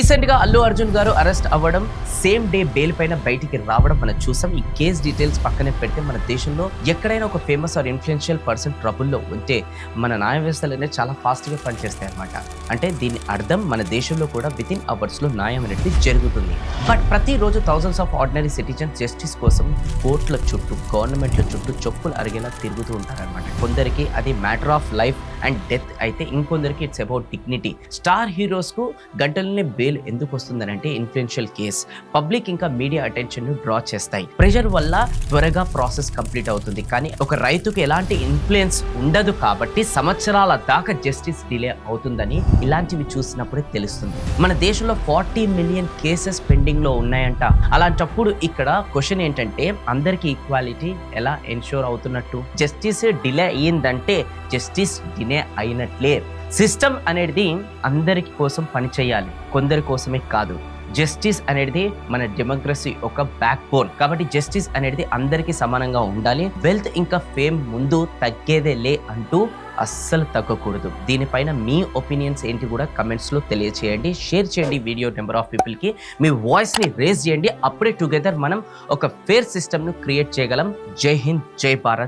Recent గా అల్లు అర్జున్ గారు arrest అవ్వడం, సేమ్ డే బెయిల్ పైన బయటికి రావడం మనం చూసాం. ఈ కేస్ డీటెయిల్స్ పక్కనే పెడితే మన దేశంలో ఎక్కడైనా ఒక ఫేమస్ ఆర్ ఇన్ఫ్లుయెన్షియల్ పర్సన్ ట్రబుల్లో ఉంటే మన న్యాయ వ్యవస్థలు అనేది చాలా ఫాస్ట్ గా పనిచేస్తాయి అన్నమాట. అంటే దీని అర్థం మన దేశంలో కూడా విత్ ఇన్ అవర్స్ లో న్యాయం అనేది జరుగుతుంది. బట్ ప్రతిరోజు thousands of ordinary citizens justice కోసం కోర్టుల చుట్టూ, గవర్నమెంట్ల చుట్టూ చెప్పులు అరిగేలా తిరుగుతూ ఉంటారన్నమాట. కొందరికి అది matter of life and death అయితే, ఇంకొందరికి it's about dignity. Star heroes కు గంటలనే బెయిల్ ఎందుకు వస్తుందని అంటే ఇన్ఫ్లుయెన్షియల్ కేస్, పబ్లిక్ ఇంకా మీడియా అటెన్షన్ ను డ్రా చేస్తాయి. ప్రెషర్ వల్ల త్వరగా ప్రాసెస్ కంప్లీట్ అవుతుంది. కానీ ఒక రైతుకు ఎలాంటి ఇన్ఫ్లుయెన్స్ ఉండదు కాబట్టి సంవత్సరాల దాకా జస్టిస్ డిలే అవుతుందని ఇలాంటివి చూసినప్పుడే తెలుస్తుంది. మన దేశంలో 40 మిలియన్ కేసెస్ పెండింగ్ లో ఉన్నాయంట. అలాంటప్పుడు ఇక్కడ క్వశ్చన్ ఏంటంటే, అందరికీ ఈక్వాలిటీ ఎలా ఎన్ష్యూర్ అవుతున్నట్టు? జస్టిస్ డిలే అయ్యిందంటే జస్టిస్ డిలే అయినట్లే. సిస్టమ్ అనేది అందరికి కోసం పనిచేయాలి, కొందరి కోసమే కాదు. జస్టిస్ అనేది మన డెమోక్రసీ ఒక బ్యాక్ బోన్ కాబట్టి జస్టిస్ అనేది అందరికీ సమానంగా ఉండాలి. వెల్త్ ఇంకా ఫేమ్ ముందు తగ్గేదే లే అంటూ అస్సలు తగ్గకూడదు. దీనిపైన మీ ఒపీనియన్స్ ఏంటి కూడా కమెంట్స్ లో తెలియచేయండి. షేర్ చేయండి వీడియో నెంబర్ ఆఫ్ పీపుల్ కి. మీ వాయిస్ ని రేజ్ చేయండి. అప్పుడే టుగెదర్ మనం ఒక ఫేర్ సిస్టమ్ ను క్రియేట్ చేయగలం. జై హింద్, జై భారత్.